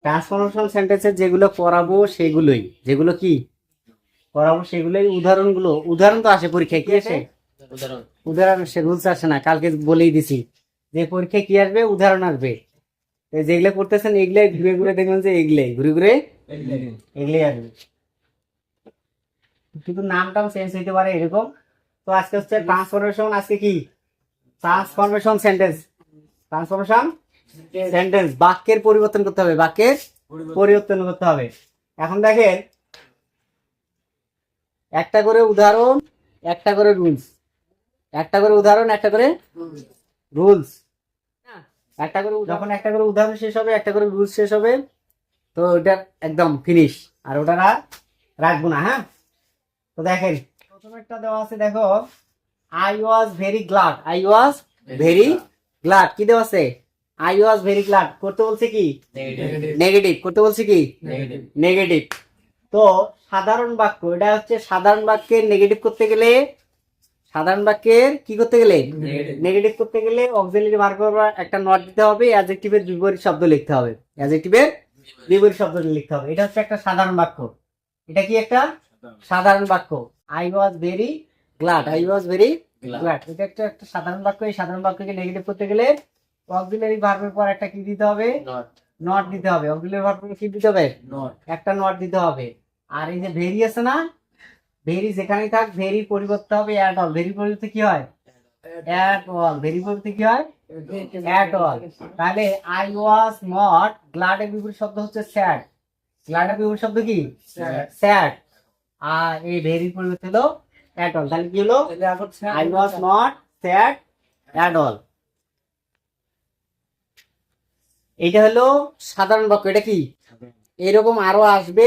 Transformation সেন্টেন্সের যেগুলো পড়াবো সেগুলোই, যেগুলো কি পড়াবো সেগুলোই উদাহরণ তো আসে পরীক্ষায়, কি আসে উদাহরণ আসে, রুলস আসে না। কালকে বলেই দিছি যে পরীক্ষায় কি আসবে, উদাহরণ আসবে। যেগুলো করতেছেন এগুলাই ঘুরে ঘুরে দেখবেন যে ঘুরে ঘুরে এগুলাই আসবে, কিন্তু নামটাও চেঞ্জ হইতে পারে এরকম। তো আজকে হচ্ছে ট্রান্সফরমেশন, আজকে কি ট্রান্সফরমেশন সেন্টেন্স, ট্রান্সফরমেশন সেন্টেন্স, বাক্যের পরিবর্তন করতে হবে, বাক্যের পরিবর্তন করতে হবে। এখন দেখেন একটা করে উদাহরণ, একটা করে রুলস, একটা করে উদাহরণ, একটা করে রুলস, একটা করে যখন একটা করে উদাহরণ শেষ হবে, একটা করে রুলস শেষ হবে, তো ওটা একদম ফিনিশ, আর ওটা রাখবো না। হ্যাঁ, তো দেখেন প্রথম একটা দেওয়া আছে, দেখো I was very glad, I was very glad, কি দেওয়া আছে, আই ওয়াজ ভেরি গ্লাড করতে বলছে কি নেগেটিভ, করতে বলছে কি নেগেটিভ। তো সাধারণ বাক্য, এটা হচ্ছে সাধারণ বাক্যের নেগেটিভ করতে গেলে, সাধারণ বাক্যের কি করতে গেলে নেগেটিভ করতে গেলে অক্সিলারি ভার্ব একটা নট দিতে হবে, অ্যাডজেক্টিভের বিপরীত শব্দ লিখতে হবে, অ্যাডজেক্টিভের বিপরীত শব্দ লিখতে হবে। এটা হচ্ছে একটা সাধারণ বাক্য, এটা কি একটা সাধারণ বাক্য। I was very glad, I was very glad, এটা একটা সাধারণ বাক্য। এই সাধারণ বাক্যকে নেগেটিভ করতে গেলে অক্সিলারি ভার্বের পর একটা কি দিতে হবে, নট দিতে হবে। অক্সিলারি ভার্বের কি দিতে হবে, একটা নট দিতে হবে। আর এই যে ভেরি আছে না, ভেরি যেখানেই থাক, ভেরি পরিবর্তে হবে অ্যাট অল, ভেরি পরিবর্তে কি হয় অ্যাট অল, ভেরি পরিবর্তে কি হয় অ্যাট অল। তাহলে আই ওয়াজ নট গ্লাড এর বিপরীত শব্দ হচ্ছে স্যাড, গ্লাড এর বিপরীত শব্দ কি স্যাড, আর এই ভেরি পরিবর্তে হলো অ্যাট অল। তাহলে কি হলো, I was not sad at all. এটা হলো সাধারণ বাক্য। এটা কি এরকম আরো আসবে,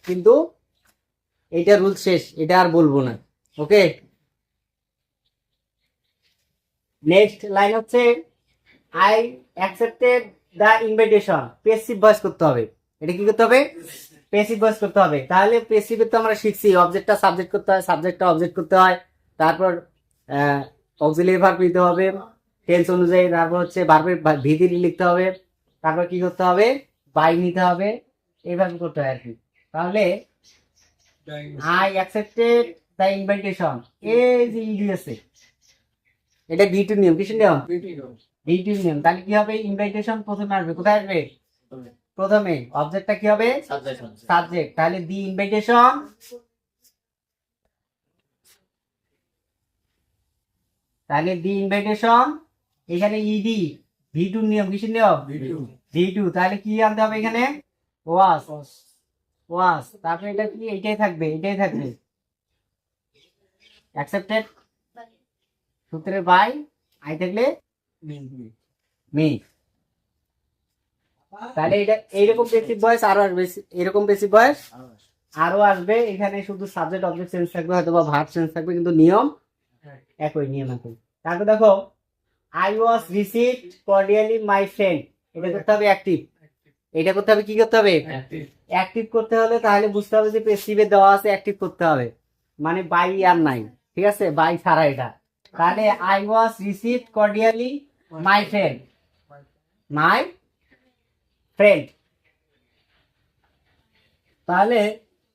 কিন্তু এটা রুল শেষ, এটা আর বলবো না। ওকে, নেক্সট লাইন হচ্ছে I accepted the invitation, passive voice করতে হবে। এটা কি করতে হবে, পেসিভ ভয়েস করতে হবে। তাহলে পেসিভে তো আমরা শিখছি অবজেক্টটা সাবজেক্ট করতে হয়, সাবজেক্টটা অবজেক্ট করতে হয়, তারপর অক্সিলারি ভার্ব নিতে হবে টেন্স অনুযায়ী, তারপর হচ্ছে ভার্বের ভিত্তি লিখতে হবে, তারপর কি করতে হবে, বাই নিতে হবে, এইভাবে করতে হয় আর কি। তাহলে আই অ্যাকসেপ্টেড দ্য ইনভিটেশন, এই যে ইডি আছে, এটা ভিটু নিয়ম, কিসের নিয়ম ভিটু নিয়ম। তাহলে কি হবে, ইনভিটেশন প্রথমে আসবে, কোথায় আসবে প্রথমে, অবজেক্টটা কি হবে সাবজেক্ট। তাহলে দি ইনভিটেশন, তাহলে দি ইনভিটেশন, এখানে ইডি ভিটু নিয়ম, কিসের নিয়ম ভিটু। তাহলে কি আনতে হবে এখানে ওয়াস, ওয়াস, তারপরে এটা কি এইটাই থাকবে, এটাই থাকবে অ্যাকসেপ্টেড সূত্রের বাই, আই থাকলে মি। তাহলে এটা এইরকম বেসিক ভয়েস আরো আসবে, এরকম বেসিক ভয়েস আরো আসবে। এখানে শুধু সাবজেক্ট অবজেক্ট চেঞ্জ থাকবে, হয়তো বা ভার্ব চেঞ্জ থাকবে, কিন্তু নিয়ম একই, নিয়ম একই। তারপর দেখো I was received cordially my friend, এটা করতে হবে অ্যাক্টিভ, এটা করতে হবে কি করতে হবে অ্যাক্টিভ করতে হলে তাহলে বুঝতে হবে যে পেসিভে দেওয়া আছে অ্যাক্টিভ করতে হবে, মানে বাই আর নাই, ঠিক আছে, বাই ছাড়া এটা। তাহলে I was received cordially my friend, my friend. তাহলে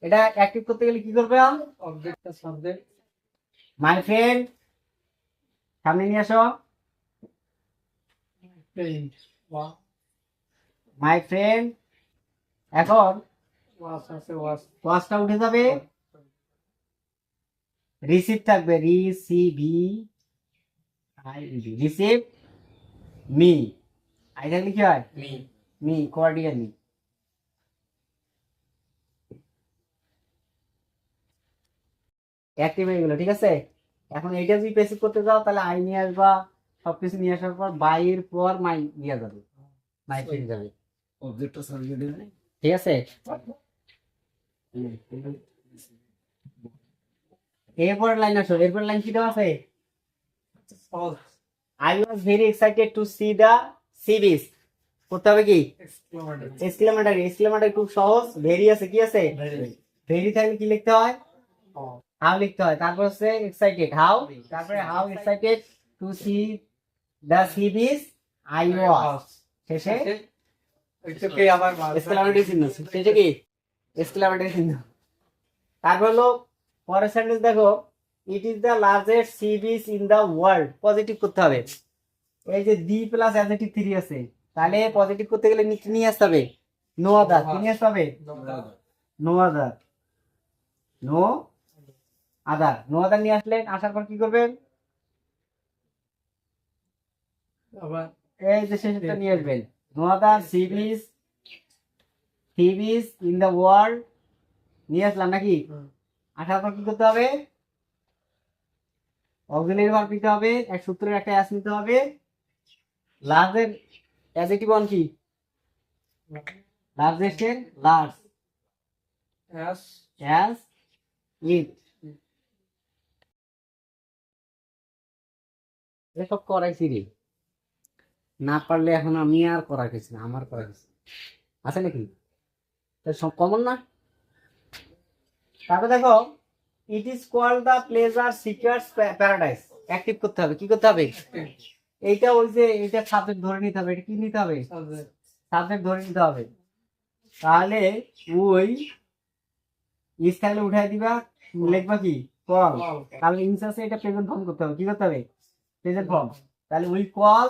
এটা অ্যাক্টিভ করতে গেলে কি করবে, অবজেক্টটা সাবজেক্ট, মাই ফ্রেন্ড সামনে নিয়ে আসো, মাই ফ্রেন্ড। এখন ওয়াসটা উঠে যাবে, রিসিভ থাকবে, রিসিভি আই, রিসিভ মি, আই থাকলে কি হয় মি, কর্ডিয়ালি। অ্যাক্টিভ হয়ে গেল, ঠিক আছে। এখন এইটা যদি পেসিভ করতে যাও তাহলে আই নিয়ে আসবা, সবকিছু নিয়ে আসার পর বাইয়ের পর মাই নিয়ে যাবে, মাই ফ্রেন্ড যাবে, অবজেক্টটা সাবজেক্ট, ঠিক আছে। এরপর লাইন আসো, এরপর লাইন কি দেওয়া আছে, I was very excited to C the sea beach, করতে হবে কি এক্সক্লেমেটরি, এক্সক্লেমেটরি খুব সহজ, ভেরি আছে, কি আছে ভেরি থাকলে কি লিখতে হয় হাউ লিখতে হয়, তারপর হচ্ছে এক্সাইটেড হাউ, তারপরে how excited to C the sea beach I was, শেষে এক্সক্লামেটরি চিহ্ন, শেষে কি এক্সক্লামেটরি চিহ্ন। তারপর হলো পরের সেন্টেন্স দেখো, it is the largest C beach in the world, positive করতে হবে। এই যে দি প্লাস অ্যাডজেক্টিভ 3 আছে, তাহলে পজিটিভ করতে গেলে কি নিয়ে আসতে হবে? No other. কি নিয়ে আসতে হবে? No other. No other, no other নিয়ে আসলেন, আসার পর কি করবেন? এই যে শেষটা নিয়ে আসবেন, no other sea beach in the world নিয়ে আসলাম নাকি? আসার পর কি করতে হবে? অক্সিলারি ভার্ব নিতে হবে, এক সূত্রের একটা অ্যাস নিতে হবে। লার্জের অ্যাডজেক্টিভ অন কি? লার্জেস্টের লার্জ, অ্যাস ইট। এসব করাইছি রে, না পারলে এখন আমি আর করাইছি না, আমার করাইছি আছে নাকি? সব কমন না। তারপর দেখো, it is called the pleasure seekers paradise, active করতে হবে। কি করতে হবে? এইটা ওই যে এইটা সাবজেক্ট ধরে নিতে হবে। এটা কি নিতে হবে? সাবজেক্ট ধরে নিতে হবে। তাহলে ওই ইস থাকলে উঠাই দিবা, লিখবা কি? কল। তাহলে ইনস আছে, এটা প্রেজেন্ট ফর্ম করতে হবে। কি করতে হবে? Present form. তাহলে we call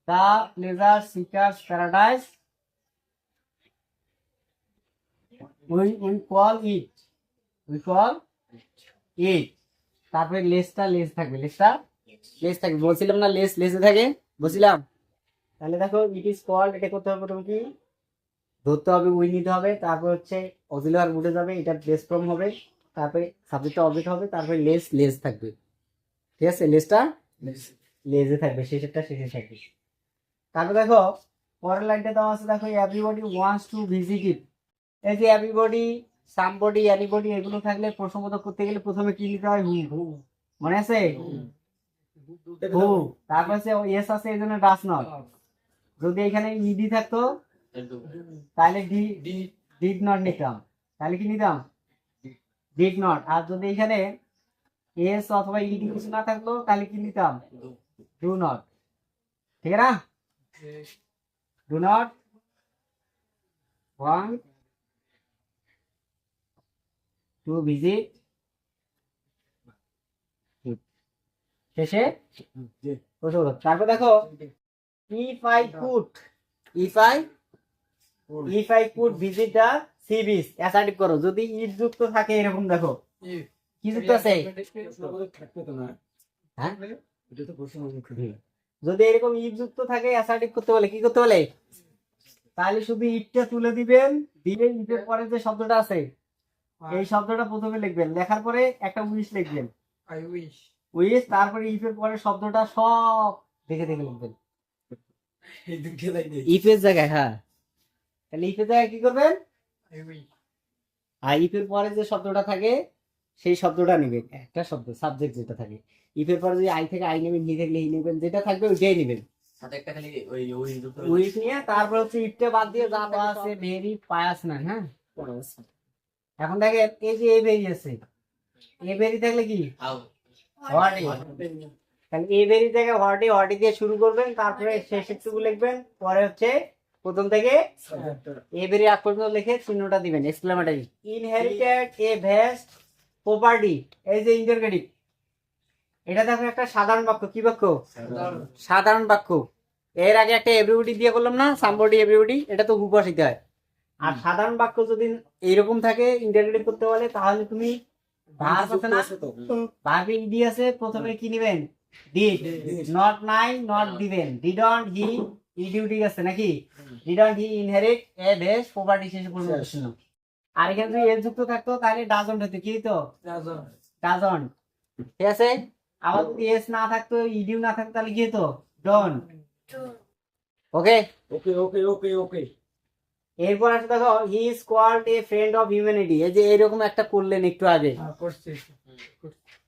the pleasure seekers paradise, we call it, we call it. তারপরে লেসটা লেস থাকবে, লেসটা লেস থাকবে, বলছিলাম না লেস লেসে থাকে, বলছিলাম। তাহলে দেখো, ইট ইজ কল্ড, এটা করতে হবে প্রথমে কি ধরতে হবে, উই নিতে হবে, তারপর হচ্ছে অক্সিলারি উঠে যাবে, এটা বেস ফর্ম হবে, তারপরে সাবজেক্টটা অবজেক্ট হবে, তারপরে লেস থাকবে। ঠিক আছে, লেসটা লেজে থাকবে, শেষেরটা শেষে থাকবে। তারপর দেখো পরের লাইনটা দেওয়া আছে, দেখো everybody wants to visit it. এই যে এভরিবডি, সামবডি, এনিবডি এগুলো থাকলে প্রশ্নবোধক করতে গেলে প্রথমে কি লিখতে হয়? হু। মনে আছে? হু। তারপর হচ্ছে এস আছে, এই জন্য ডাস নট। যদি এখানে ইডি থাকতো তাহলে ডিড নট নিতাম। তাহলে কি নিতাম? Did not. আর যদি এখানে এস অথবা ইডি কিছু না থাকলো তাহলে কি নিতাম? Do not. ঠিক আছে না? Do not want to visit, শেষে তারপর দেখো, if I could visit the sea beach, assertive করো। যদি ইফ যুক্ত থাকে এরকম, দেখো কি যুক্ত আছে? হ্যাঁ, যদি এরকম ইফ যুক্ত থাকে অ্যাসার্টিভ করতে বলে কি করতে বলে? তাহলে শুধু ইফটা তুলে দিবেন, দিয়ে ইফের পরে যে শব্দটা আছে এই শব্দটা প্রথমে লিখবেন, লেখার পরে একটা উইশ লিখবেন, উইশ, তারপরে ইফের পরে শব্দটা সব দেখে দেখে লিখবেন ইফের জায়গায়। হ্যাঁ, তাহলে ইফের জায়গায় কি করবেন? আর ইফের পরে যে শব্দটা থাকে সেই শব্দটা নেবেন, একটা শব্দ সাবজেক্ট যেটা থাকে। ইফের পরে যদি আই থেকে আই নেবেন, হি থাকলে হি নেবেন, যেটা থাকবে ওইটাই নেবেন। উইশ নিয়ে তারপর হচ্ছে ইফটা বাদ দিয়ে যা দেওয়া আছে, ভেরি পায়াস না। হ্যাঁ, এখন দেখেন এই যে এ ভেরি আছে, এ ভেরি থাকলে কি? হোয়াটি। তাহলে এ ভেরি থেকে হোয়াটি দিয়ে শুরু করবেন, তারপরে শেষেরটুকু লিখবেন, পরে হচ্ছে প্রথম থেকে এ ভেরি আগ পর্যন্ত লিখে চিহ্নটা দিবেন, এক্সক্লেমেটরি। ইনহেরিটেড এ ভ্যাস্ট প্রপার্টি, এই যে ইন্টারগেটিভ, এটা দেখো একটা সাধারণ বাক্য। কি বাক্য? সাধারণ বাক্য। এর আগে একটা এভরিবডি দিয়ে করলাম না, সামবডি এভরিবডি, এটা তো উপভাষিত হয়। আর সাধারণ বাক্য যদি এইরকম থাকে ইন্টারগেটিভ করতে বলে, তাহলে তুমি ভার্ব আছে না, ভার্বে ইডি আছে, প্রথমে কি নেবেন? ডিড। নট নাই, নট দিবেন। ডিডন্ট হি, ইডিউটি আছে নাকি? Didn't he inherit A vast property, শেষে পূর্ণবচন। আর এখানে যদি এর যুক্ত থাকতো তাহলে ডাজন্ট হতো। কি তো? ডাজন্ট। ঠিক আছে। আবার যদি এস না থাকতো, ইডিউ না থাকতো, তাহলে কি হতো? Don't. Okay okay okay okay okay. এরপর আছে দেখো, he is called a friend of humanity. এই যে এরকম একটা করলেন একটু আগে,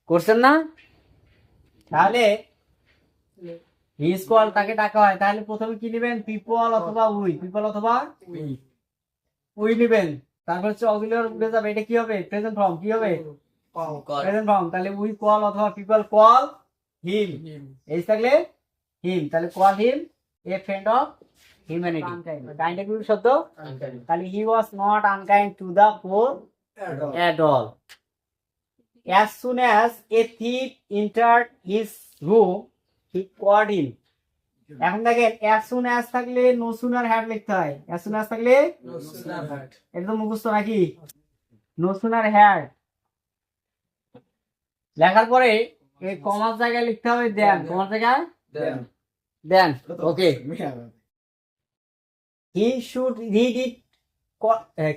করছেন না? তাহলে হি ইজ কল্ড, তাকে ডাকা হয়, তাহলে প্রথমে কি নেবেন? পিপল অথবা উই, পিপল অথবা উই নেবেন। তারপর হচ্ছে অক্সিলারি উঠে যাবে, এটা কি হবে? Present form. কি হবে? Present form. তাহলে উই কল অথবা পিপল কল হিম, এই থাকলে হিম, তাহলে call him a friend of humanity. Kind একটা শব্দ, তাহলে he was not unkind to the poor at all. As soon as a thief entered his room, he caught him. এখন দেখেন as soon as থাকলে no sooner had লিখতে হয়। as soon as থাকলে একদম মুখস্থ নাকি? no sooner had লেখার পরে এই কমার জায়গায় লিখতে হবে দেন। কমার জায়গায় দেন। ওকে, he should read it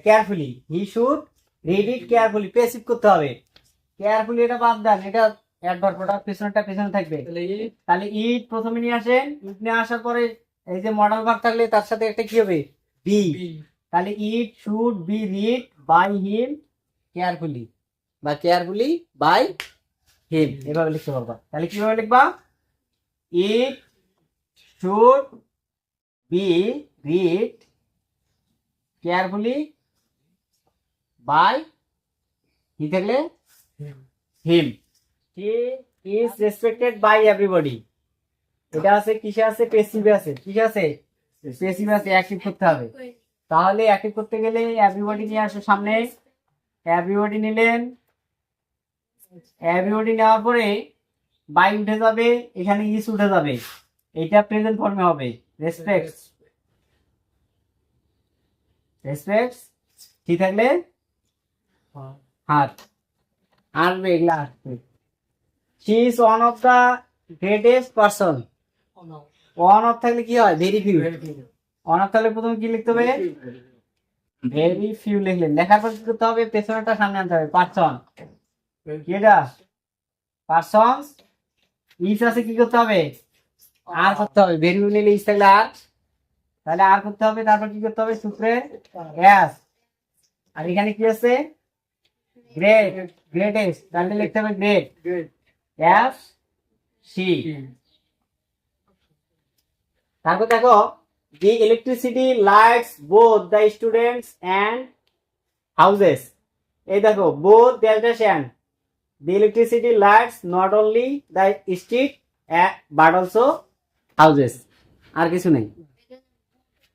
carefully. he should read it carefully, passive করতে হবে। কেয়ারফুলি এটা বাদ দেন, এটা অ্যাডভার্ব, ওটা পেছনেরটা পেছনে থাকবে। তাহলে ইট প্রথমে নিয়ে আসেন, ইট নিয়ে আসার পরে এই যে মডেল ভার্ব থাকলে তার সাথে একটা কি হবে? বি। তাহলে it should be read by him carefully, বা কেয়ারফুলি বাই হিম, এভাবে লিখতে পারবা। তাহলে কিভাবে লিখবা? It should be read carefully by he থাকলে him. He is respected by everybody. এটা আছে কিসে আছে? প্যাসিভে আছে। কিসে আছে? প্যাসিভে আছে, অ্যাক্টিভ করতে হবে। তাহলে অ্যাক্টিভ করতে গেলে এভরিবডি নিয়ে আসো সামনে। এভরিবডি নিলেন, এভরিবডি নেওয়ার পরে বাই উঠে যাবে, এখানে ইস উঠে যাবে, এটা প্রেজেন্ট ফর্মে হবে। রেসপেক্টস, রেসপেক্টস কি থাকলে হাত আসবে, এগুলা আসবে। she is one of the greatest person. one of থাকলে কি হয়? Very few. one of থাকলে প্রথমে কি লিখতে হবে? ভেরি ফিউ লিখলেন। লেখার পর কি করতে হবে? পেছনেরটা সামনে আনতে হবে। পারসন, কি এটা? পারসনস। ইস আছে, কি করতে হবে? আর করতে হবে। ভেরি ফিউ নিলে ইস থাকলে আর, তাহলে আর করতে হবে। তারপর কি করতে হবে? সূত্রে এস। আর এখানে কি আছে? গ্রেট, গ্রেটেস্ট, তাহলে লিখতে হবে গ্রেট, এস সি। তারপর দেখো, the electricity lights both the students and houses. এই দেখো, both dash and, the electricity lights not only the street but also houses. আর কিছু নেই,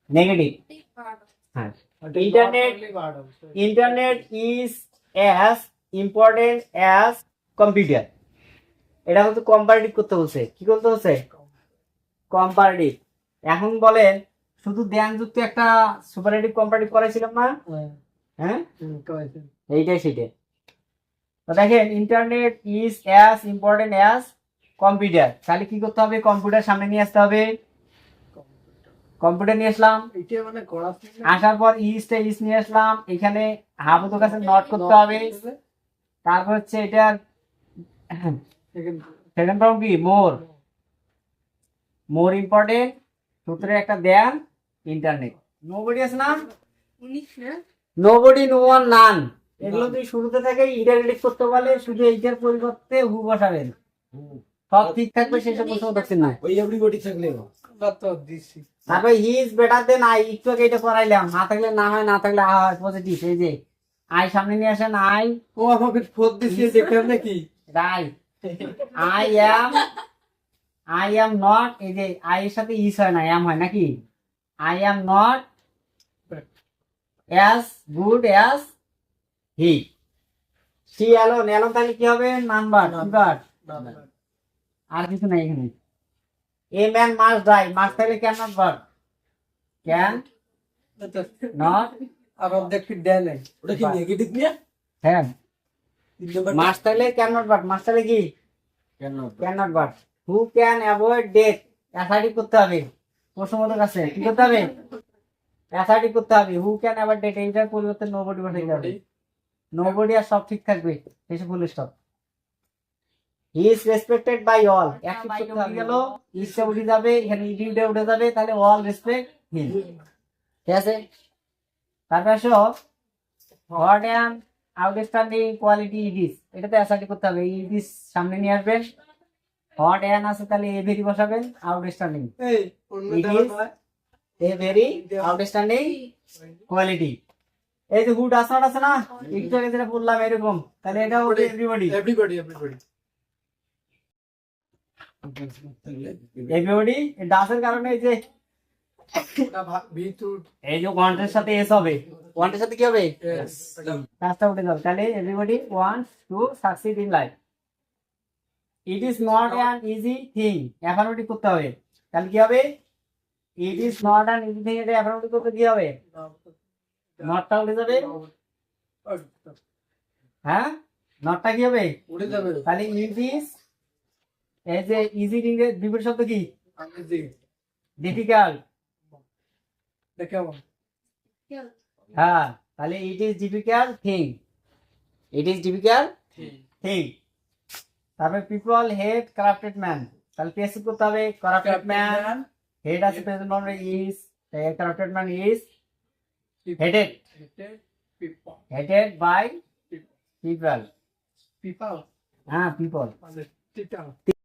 নেগেটিভ। হ্যাঁ, internet is as important as computer. এটা হচ্ছে কম্পারেটিভ করতে বলছে। কি করতে বলছে? কম্পারেটিভ। এখন বলেন, শুধু ধ্যান যুক্ত একটা সুপারলেটিভ কম্পারেটিভ করাইছিলাম না? হ্যাঁ, এইটাই সেটাই। তো দেখেন, internet is as important as computer. তাহলে কি করতে হবে? কম্পিউটার সামনে নিয়ে আসতে হবে। কম্পিউটার নিয়ে আসলাম, আসার পর ইসটা ইস নিয়ে আসলাম, এখানে হাবুদের কাছে নট করতে হবে। তারপর হচ্ছে এটার সেকেন্ড ফর্ম কি? মোর, মোর ইম্পর্টেন্ট। সূত্রে একটা দেন ইন্টারনেট। নোবডি আছে না? নোবডি, নো ওয়ান, নান, এগুলো তুই শুরুতে থেকে ইন্টারনেটিভ করতে পারলে শুধু এইটার পরিবর্তে হু বসাবেন, সব ঠিক থাকবে। সেসব প্রশ্ন দেখছেন না? ওই এভরিবডি থাকলে তারপরে he is better than I, একটু আগে এটা পড়াইলাম। না থাকলে না হয়, না থাকলে আ হয়, পজিটিভ। এই যে আই সামনে নিয়ে আসেন, আই ও আমাকে ফোর দিছিয়ে দেখলাম নাকি? রাই, আই অ্যাম নট, এই যে আই এর সাথে ইস হয় না, অ্যাম হয় নাকি? I am not as good as he. See alone, alone তাহলে কি হবে? নাম্বার, আর কিছু নাই এখানে। A man must die, must থাকলে can not verb, can not, আর অবজেক্টিভ দেয় নাই, ওটা কি নেগেটিভ নিয়ে? হ্যাঁ, মাস্ট থাকলে ক্যান নট ভার্ব, মাস্ট থাকলে কি? Can not verb. Who can avoid death, assertive করতে হবে। প্রশ্নবোধক কাছে কি করতে হবে? অ্যাসার্টিভ করতে হবে। হু ক্যান অ্যাভয়েড ডেথ, এইটার পরিবর্তে নোবডি বসাইতে হবে। নোবডি আর সব ঠিক থাকবে, শেষে full stop. He is respected by all, active করতে হবে। গেল ইসটা উঠে যাবে, এখানে ইডিটা উঠে যাবে, তাহলে অল রেসপেক্ট হিম। ঠিক আছে? তারপর আসো, what an outstanding quality it is, এটাতে অ্যাসার্টিভ করতে হবে। ইট ইজ সামনে নিয়ে আসবেন, হোয়াট অ্যান আছে তাহলে এ ভেরি বসাবেন, outstanding, it is a very outstanding quality. এই যে হুড আসার আছে না, একটু আগে যেটা বললাম এরকম, তাহলে এটা হবে এভরিবডি। এভরিবডি ডাসের কারণে এই যে এই যে ওয়ান্টের সাথে এস হবে, ওয়ান্টের সাথে কি হবে, কাজটা উঠে যাবে। তাহলে everybody wants to succeed in life. It is not an easy thing, affirmative করতে হবে। তাহলে কি হবে, it is not an easy thing, এটা অ্যাফার্মেটিভ করতে কি হবে, নটটা উঠে যাবে। হ্যাঁ, নটটা কি হবে, উঠে যাবে। তাহলে ইট ইজ, এই যে ইজি থিং এর বিপরীত শব্দ কি, ডিফিকাল্ট। কেমন? হ্যাঁ, তাহলে it is difficult thing, it is difficult thing. তারপরে পিপল হেট কারাপ্টেড ম্যান, তাহলে পেসিভ করতে হবে কারাপ্টেড ম্যান, হেড আছে প্রেজেন্ট ফর্মে is, corrupted man is hated, hated by people. People হ্যাঁ, পিপল। মানে